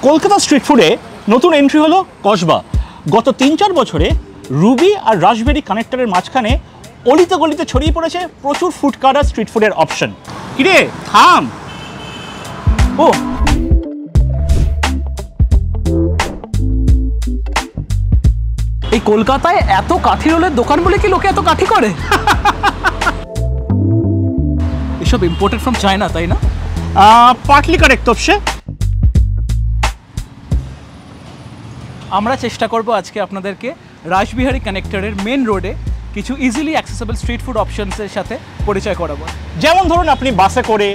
Kolkata street ফুডে নতুন entry হলো কসবা। গত ৩-৪ বছরে রুবি আর রাসবেরি কানেক্টরের মাঝখানে অলিতে গলিতে ছড়িয়ে পড়েছে প্রচুর ফুড কার্ট আর স্ট্রিট ফুডের অপশন। কিরে থাম, ও এই কলকাতায় এত কাঠি রোলের দোকান বলে কি লোকে এত কাঠি করে? এসব ইম্পোর্টেড ফ্রম চায়না, তাই না? Partly correct Topshe. আমরা চেষ্টা করব আজকে আপনাদেরকে রাসবিহারী কানেক্টরের মেন রোডে কিছু ইজিলি অ্যাক্সেসেবল স্ট্রিট ফুড অপশনসের সাথে পরিচয় করাবো। যেমন ধরুন আপনি বাসে করে,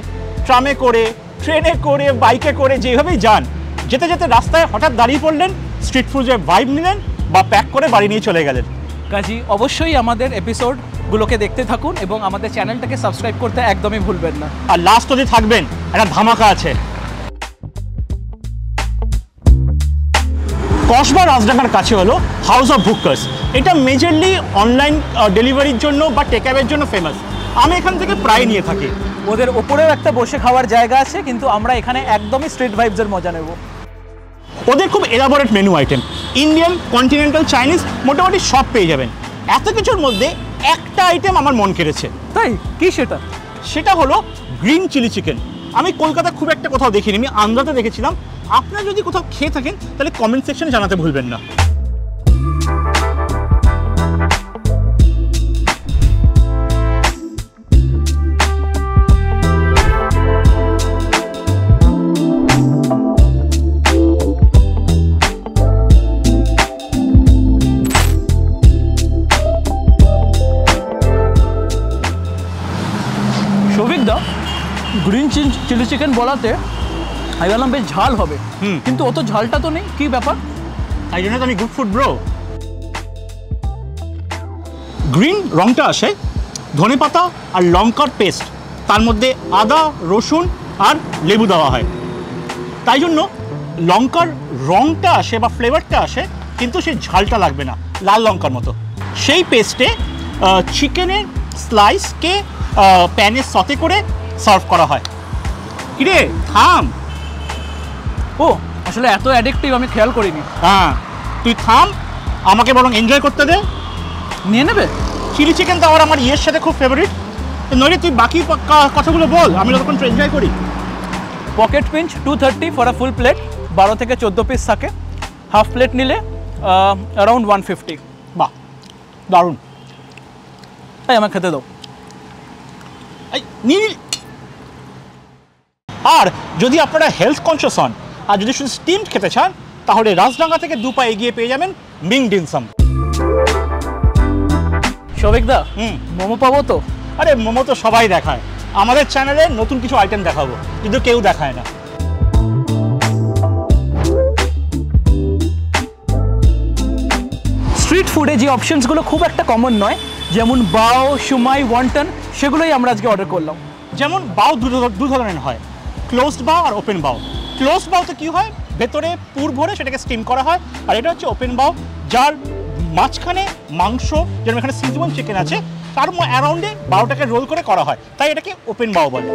ট্রামে করে, ট্রেনে করে, বাইকে করে যেভাবেই যান, যেতে যেতে রাস্তায় হঠাৎ দাঁড়িয়ে পড়লেন, স্ট্রিট ফুডের ভাইব নিলেন বা প্যাক করে বাড়ি নিয়ে চলে গেলেন। কাজী অবশ্যই আমাদের এপিসোডগুলোকে দেখতে থাকুন এবং আমাদের চ্যানেলটাকে সাবস্ক্রাইব করতে একদমই ভুলবেন না। আর লাস্ট অবধি থাকবেন, একটা ধামাকা আছে। কসবা রাজডাঙ্গার কাছে হলো হাউস অফ ভুক্কার্স। এটা মেজরলি অনলাইন ডেলিভারির জন্য বা টেকঅ্যাওয়ের জন্য ফেমাস। আমি এখান থেকে প্রায় নিয়ে থাকি। ওদের ওপরেও একটা বসে খাওয়ার জায়গা আছে, কিন্তু আমরা এখানে একদমই স্ট্রিট ভাইবসের মজা নেব। ওদের খুব elaborate menu item, Indian, continental, Chinese মোটামুটি সব পেয়ে যাবেন। এত কিছুর মধ্যে একটা আইটেম আমার মন কেড়েছে। তাই কি সেটা? সেটা হলো গ্রিন চিলি চিকেন। আমি কলকাতা খুব একটা কোথাও দেখিনি, আমি আন্ধ্রাতে দেখেছিলাম। আপনারা যদি কোথাও খেয়ে থাকেন তাহলে কমেন্ট সেকশনে জানাতে ভুলবেন না। সৌভিকদা, গ্রিন চিলি চিকেন বলাতে আমি বললাম বেশ ঝাল হবে, কিন্তু অত ঝালটা তো নেই, কি ব্যাপার? তাই জন্য তো আমি গুড ফুড ব্রো। গ্রিন রংটা আসে ধনেপাতা আর লঙ্কার পেস্ট, তার মধ্যে আদা, রসুন আর লেবু দেওয়া হয়, তাই জন্য লঙ্কার রংটা আসে বা ফ্লেভারটা আসে, কিন্তু সেই ঝালটা লাগবে না, লাল লঙ্কার মতো। সেই পেস্টে চিকেনের স্লাইসকে প্যানে সতে করে সার্ভ করা হয়। কিরে থাম, ও আসলে এত অ্যাডিক্টিভ আমি খেয়াল করিনি। হ্যাঁ তুই থাম, আমাকে বরং এনজয় করতে দে। নিয়ে নেবে? চিলি চিকেন তো আমার ইয়ের সাথে খুব ফেভারিট। নইলে তুই বাকি কথাগুলো বল, আমি তখন এনজয় করি। Pocket pinch 230 for a full plate, 12 থেকে 14 পিস থাকে। হাফ প্লেট নিলে অ্যারাউন্ড 150। বাহ দারুণ। তাই আমার খেতে দাও। আর যদি আপনারা হেলথ কনসিয়াস হন আর যদি শুধু স্টিমড খেতে চান, তাহলে রাজডাঙ্গা থেকে 2 পা এগিয়ে পেয়ে যাবেন মিং ডিমসাম। সৌভিকদা, মোমো পাবো তো? আরে মোমো তো সবাই দেখায়, আমাদের চ্যানেলে নতুন কিছু আইটেম দেখাবো, কিন্তু কেউ দেখায় না। স্ট্রিট ফুডে যে অপশনসগুলো খুব একটা কমন নয়, যেমন বাও, সুমাই, ওয়ান্টন, সেগুলোই আমরা আজকে অর্ডার করলাম। যেমন বাও দু ধরনের হয়, ক্লোজড বাও আর ওপেন বাও। ক্লোজড বাওতে কি হয়, ভেতরে পুর ভরে সেটাকে স্টিম করা হয়, আর এটা হচ্ছে ওপেন বাও, যার মাঝখানে মাংস, যেমন এখানে সিজওয়ান চিকেন আছে, তার অ্যারাউন্ডে বাওটাকে রোল করে করা হয়, তাই এটাকে ওপেন বাও বলে।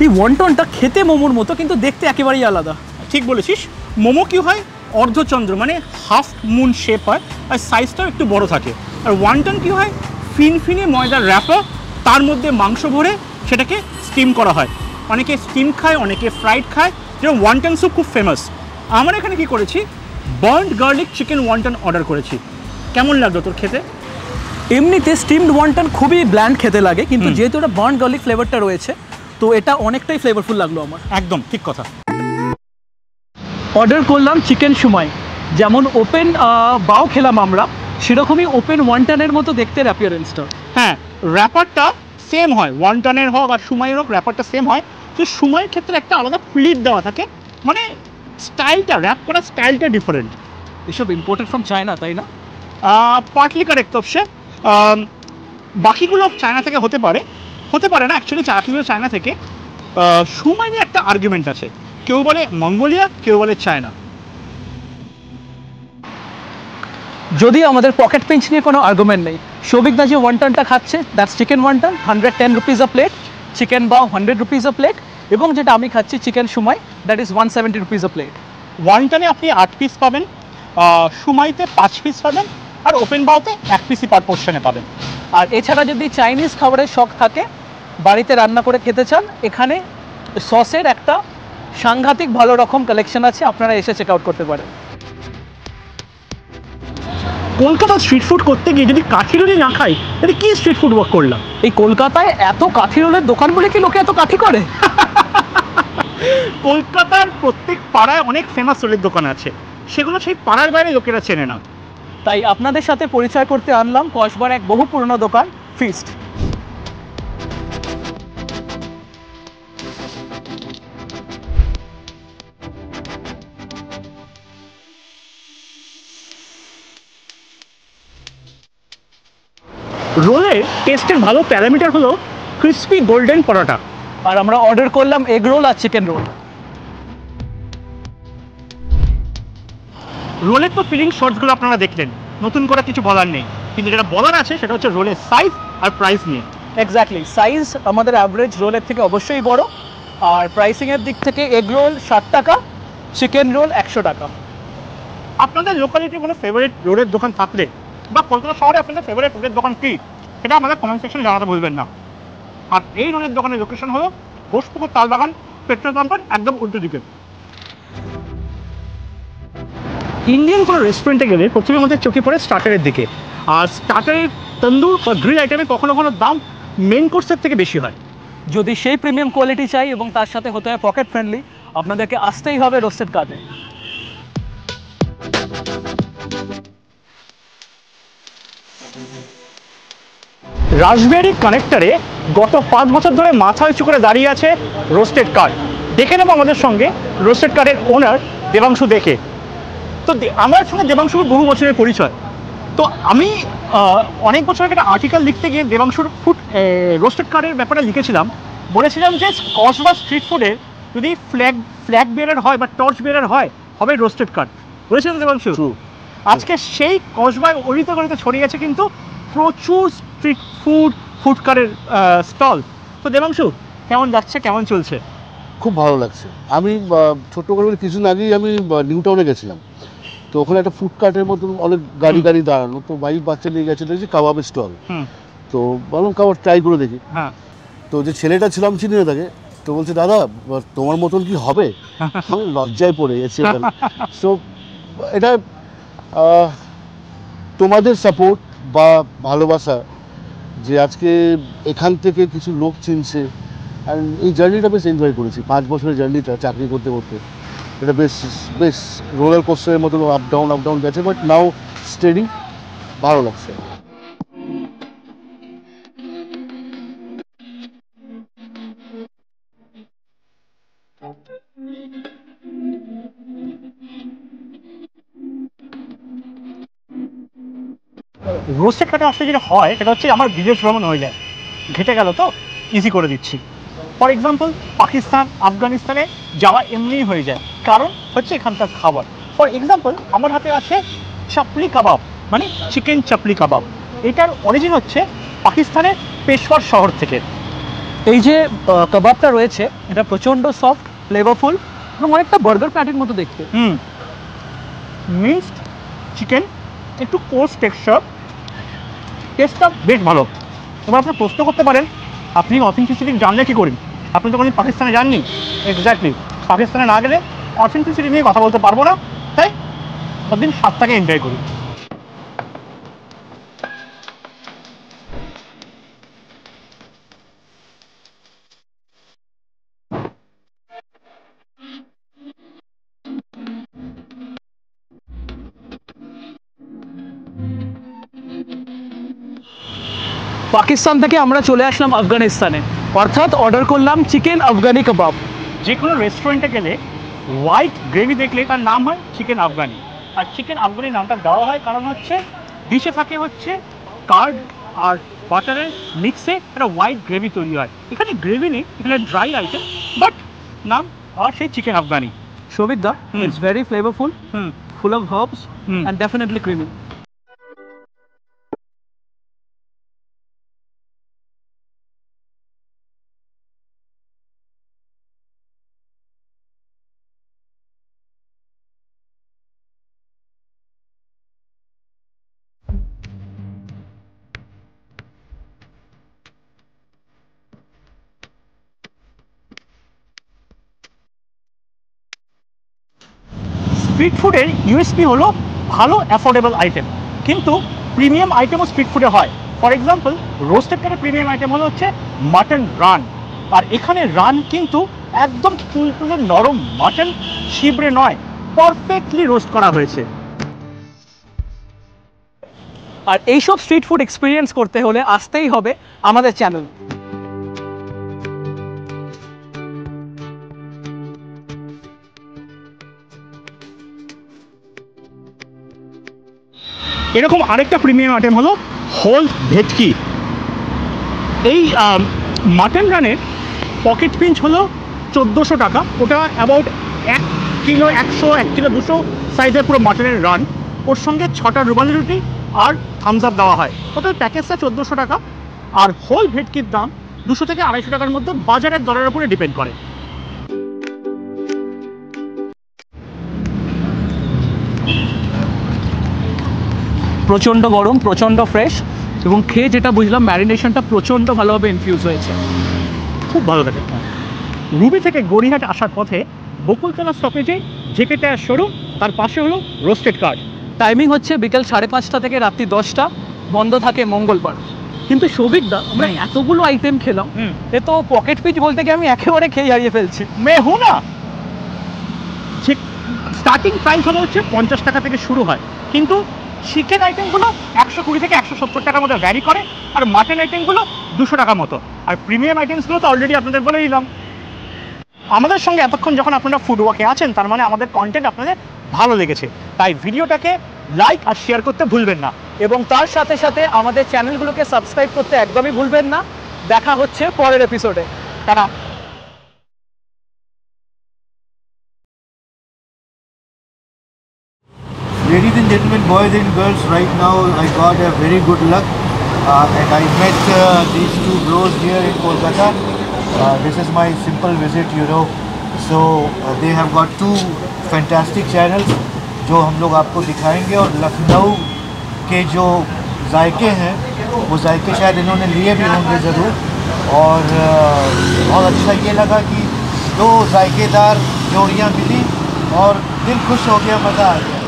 এই ওয়ান্টনটা খেতে মোমোর মতো, কিন্তু দেখতে একেবারেই আলাদা। ঠিক বলেছিস। মোমো কি হয়, অর্ধচন্দ্র মানে হাফ মুন শেপ হয়, আর সাইজটাও একটু বড় থাকে। আর ওয়ান্টন কি হয়, ফিনফিনে ময়দার র্যাপার, তার মধ্যে মাংস ভরে সেটাকে স্টিম করা হয়। অনেকে স্টিম খায়, অনেকে ফ্রাইড খায়, যেমন ওয়ান্টন স্যুপ খুব ফেমাস। আমরা এখানে কি করেছি, burned garlic chicken wonton order করেছি। কেমন লাগলো তোর খেতে? এমনিতে স্টিমড ওয়ান্টন খুবই ব্ল্যান্ড খেতে লাগে, কিন্তু যেহেতু এটা বার্ন গার্লিক ফ্লেভারটা রয়েছে, তো এটা অনেকটাই ফ্লেভারফুল লাগলো আমার। একদম ঠিক কথা। অর্ডার করলাম চিকেন সুমাই। যেমন ওপেন বাও খেলাম আমরা, সেরকমই ওপেন ওয়ান্টনের মতো দেখতে অ্যাপিয়ারেন্সটা। হ্যাঁ, র্যাপারটা সেম হয়, ওয়ান্টনের হোক আর সুমাইয়ের হোক, র্যাপারটা সেম হয়। তো সুমাইয়ের ক্ষেত্রে একটা আলাদা প্লিট দেওয়া থাকে, মানে স্টাইলটা, র্যাপ করার স্টাইলটা ডিফারেন্ট। এসব ইম্পোর্টেড ফ্রম চায়না, তাই না? পার্টলি কারেক্ট অবশ্যই। বাকিগুলো চায়না থেকে হতে পারে না, অ্যাকচুয়ালি বাকিগুলো চায়না থেকে। সুমাই নিয়ে একটা আর্গুমেন্ট আছে, কেউ বলে মঙ্গোলিয়া, কেউ বলে চায়না। যদি আমাদের পকেট পিঞ্চ নিয়ে কোনো আর্গুমেন্ট নেই, সৌভিকদা যে ওয়ান্টনটা খাচ্ছে that's chicken wonton, 110 rupees a plate, chicken bao 100 rupees a plate, এবং যেটা আমি খাচ্ছি chicken shumai that is 170 rupees a plate. ওয়ানটানে আপনি 8 পিস পাবেন, সুমাইতে 5 পিস পাবেন, আর ওপেন বাউতে 1 পিসই পার পোর্শনে পাবেন। আর এছাড়া যদি চাইনিজ খাবারের শখ থাকে, বাড়িতে রান্না করে খেতে চান, এখানে সসের একটা সাংঘাতিক ভালো রকম কালেকশন আছে, আপনারা এসে চেক আউট করতে পারেন। কলকাতা স্ট্রিট ফুড করতে গিয়ে যদি কাঠি রোলই না খাই তাহলে কি স্ট্রিট ফুড ওয়ার্ক করলাম? এই কলকাতায় এত কাঠি রোলের দোকান বলে কি লোকে এত কাঠি করে? কলকাতার প্রত্যেক পাড়ায় অনেক ফেমাস রোলের দোকান আছে, সেগুলো সেই পাড়ার বাইরে লোকেরা চেনে না। তাই আপনাদের সাথে পরিচয় করতে আনলাম কসবার এক বহু পুরনো দোকান ফিস্ট। রোলের টেস্টের ভালো প্যারামিটার হলো ক্রিস্পি গোল্ডেন পরোটা। আর আমরা অর্ডার করলাম এগ রোল আর চিকেন রোল। রোলের তো ফিলিং শর্টসগুলো আপনারা দেখলেন, নতুন করে কিছু বলার নেই, কিন্তু যেটা বলার আছে সেটা হচ্ছে রোলের সাইজ আর প্রাইস নিয়ে। এক্স্যাক্টলি, সাইজ আমাদের অ্যাভারেজ রোলের থেকে অবশ্যই বড়, আর প্রাইসিংয়ের দিক থেকে এগ রোল 60 টাকা, চিকেন রোল 100 টাকা। আপনাদের লোকালিটির কোনো ফেভারিট রোলের দোকান থাকলে, বা কলকাতা শহরে আপনাদের ফেভারিট রোলের দোকান কী, সেটা আমাদের কমেন্ট সেকশনে জানাতে ভুলবেন না। আর এই রোলের দোকানের লোকেশন হলো ঘোষপুকুর তালবাগান পেট্রোল পাম্পের একদম উল্টো দিকে। ইন্ডিয়ান কোনো রেস্টুরেন্টে গেলে প্রথমে আমাদের চোখে পড়ে স্টার্টারের দিকে, আর স্টার্টারের তন্দুর বা গ্রিল আইটেমে কখনো কখনো দাম মেন কোর্সের থেকে বেশি হয়। যদি সেই প্রিমিয়াম কোয়ালিটি চাই এবং তার সাথে হতে হয় পকেট ফ্রেন্ডলি, আপনাদেরকে আসতেই হবে রোস্টেড কাটে। রাসবিহারী কানেক্টরে গত 5 বছর ধরে মাথা উঁচু করে দাঁড়িয়ে আছে রোস্টেড কার্ড। দেখে নেবো আমাদের সঙ্গে রোস্টেড কার্ডের ওনার দেবাংশু দেখে। তো আমার সঙ্গে দেবাংশুর বহু বছরের পরিচয়। তো আমি অনেক বছর একটা আর্টিকেল লিখতে গিয়ে দেবাংশুর রোস্টেড কার্ডের ব্যাপারে লিখেছিলাম, বলেছিলাম যে কসবা স্ট্রিট ফুডের যদি ফ্ল্যাগ বেয়ারার হয় বা টর্চ বেয়ারার হয়, হবে রোস্টেড কার্ড। বলেছিলাম দেবাংশু? আজকে সেই কসবায় অলিতে গলিতে ছড়িয়ে আছে কিন্তু প্রচুর স্ট্রিট ফুড কারের স্টল। তো দেবাংশু, কেমন যাচ্ছে, কেমন চলছে? খুব ভালো লাগছে। আমি ছোট্ট করে কিছুদিন আগেই আমি নিউ টাউনে গেছিলাম, তো ওখানে একটা ফুড কার্টের মতন অনেক গাড়ি দাঁড়ানো, তো বাইক বাচ্চা নিয়ে গেছে দেখছি কাবাবের স্টল। তো বললাম কাবাব ট্রাই করে দেখি। হ্যাঁ। তো যে ছেলেটা ছিলাম চিনি না তাকে, তো বলছে দাদা তোমার মতন কি হবে? আমি লজ্জায় পড়ে গেছি। সো এটা তোমাদের সাপোর্ট বা ভালোবাসা যে আজকে এখান থেকে কিছু লোক চিনছে, অ্যান্ড এই জার্নিটা বেশ এনজয় করেছি। 5 বছরের জার্নিটা চাকরি করতে করতে এটা বেশ বেশ রোলার কোস্টারের মতো আপ ডাউন গেছে, বাট নাও স্টেডি, ভালো লাগছে। রোস্টেড কাটে আসলে যেটা হয় সেটা হচ্ছে আমার বিদেশ ভ্রমণ হয়ে যায়, ঘেটে গেল তো ইজি করে দিচ্ছি। ফর এক্সাম্পল পাকিস্তান, আফগানিস্তানে যাওয়া এমনিই হয়ে যায়, কারণ হচ্ছে এখানকার খাবার। ফর এক্সাম্পল আমার হাতে আছে চাপলি কাবাব, মানে চিকেন চাপলি কাবাব। এটার অরিজিন হচ্ছে পাকিস্তানের পেশওয়ার শহর থেকে। এই যে কাবাবটা রয়েছে এটা প্রচণ্ড সফট, ফ্লেভারফুল এবং অনেকটা বার্গার প্যাটির মতো দেখতে। মিক্সড চিকেন, একটু কোর্স টেক্সচার, টেস্টটা বেশ ভালো। এবার আপনি প্রশ্ন করতে পারেন আপনি অথেন্টিসিটি জানলে কী করেন? আপনি তো কোনো পাকিস্তানে যাননি। এক্স্যাক্টলি, পাকিস্তানে না গেলে অথেন্টিসিটি নিয়ে কথা বলতে পারবো না, তাই ওদিন স্বাদটাকে এনজয় করি। পাকিস্তান থেকে আমরা চলে আসলাম আফগানিস্তানে, অর্থাৎ অর্ডার করলাম চিকেন আফগানি কাবাব। যে কোনো রেস্টুরেন্টে গেলে হোয়াইট গ্রেভি দেখলে তার নাম হয় চিকেন আফগানি। আর চিকেন আফগানি নামটা দেওয়া হয় কারণ হচ্ছে ডিশে থাকে হচ্ছে কার্ড আর বাটারের মিক্সে একটা হোয়াইট গ্রেভি তৈরি হয়। এখানে গ্রেভি নেই, এখানে ড্রাই আইটেম, বাট নাম আর সেই চিকেন আফগানি। সৌভিকদা, it's very flavourful, full of herbs hmm. And definitely creamy. Street ফুডের ইউএসপি হলো ভালো অ্যাফোর্ডেবল আইটেম, কিন্তু প্রিমিয়াম আইটেমও স্ট্রিট ফুডে হয়। ফর এক্সাম্পল, রোস্টেড কারের প্রিমিয়াম আইটেম হলো হচ্ছে মাটন রান, আর এখানে রান কিন্তু একদম তুলতুলে নরম মাটন, শিবরে নয়, পারফেক্টলি রোস্ট করা হয়েছে। আর এইসব স্ট্রিট ফুড এক্সপিরিয়েন্স করতে হলে আসতেই হবে আমাদের চ্যানেল। এরকম আরেকটা প্রিমিয়াম আইটেম হলো হোল ভেটকি। এই মাটন রানের পকেট পিঞ্চ হলো 1400 টাকা, ওটা অ্যাবাউট 1 কিলো 100, 1 কিলো 200 সাইজের পুরো মাটনের রান, ওর সঙ্গে 6টা রুমালি রুটি আর থামস আপ দেওয়া হয়। টোটাল প্যাকেজটা 1400 টাকা। আর হোল ভেটকির দাম 200 থেকে 250 টাকার মধ্যে বাজারের দরের উপরে ডিপেন্ড করে। প্রচণ্ড গরম, প্রচণ্ড ফ্রেশ, এবং খেয়ে যেটা বুঝলাম ম্যারিনেশনটা প্রচণ্ড ভালোভাবে ইনফিউজ হয়েছে। খুব ভালো লাগে। রুবি থেকে গড়িয়াহাট আসার পথে বকুলতলা স্টপেজে জেকে টায়ার শোরুম, তার পাশে হলো রোস্টেড কার্ড। টাইমিং হচ্ছে বিকেল 5:30 থেকে রাত্রি 10টা, বন্ধ থাকে মঙ্গলবার। কিন্তু সৌভিকদা, আমরা এতগুলো আইটেম খেলাম, এ তো পকেট পিচ বলতে গিয়ে আমি একেবারে খেয়ে হারিয়ে ফেলছি। মেহু না, ঠিক স্টার্টিং প্রাইস হলো হচ্ছে 50 টাকা থেকে শুরু হয়, কিন্তু চিকেন আইটেমগুলো 120 থেকে 170 টাকার মধ্যে ভ্যারি করে, আর মাটন আইটেমগুলো 200 টাকার মতো, আর প্রিমিয়াম আইটেমসগুলো তো অলরেডি আপনাদের বলে দিলাম। আমাদের সঙ্গে এতক্ষণ যখন আপনারা ফুড ওয়াকে আছেন, তার মানে আমাদের কন্টেন্ট আপনাদের ভালো লেগেছে, তাই ভিডিওটাকে লাইক আর শেয়ার করতে ভুলবেন না, এবং তার সাথে সাথে আমাদের চ্যানেলগুলোকে সাবস্ক্রাইব করতে একদমই ভুলবেন না। দেখা হচ্ছে পরের এপিসোডে। তারা Ladies and gentlemen, boys and girls, right now I got a very good luck and I met these two bros here in Kolkata. This is my simple visit, you know. So they have got two fantastic channels जो हम लोग आपको दिखाएंगे, और लखनऊ के जो जायके हैं वो जायके शायद इन्होंने लिए भी होंगे ज़रूर। और बहुत अच्छा ये लगा कि दो जायकेदार जोड़ियाँ मिली और दिल खुश हो गया, मज़ा आ गया।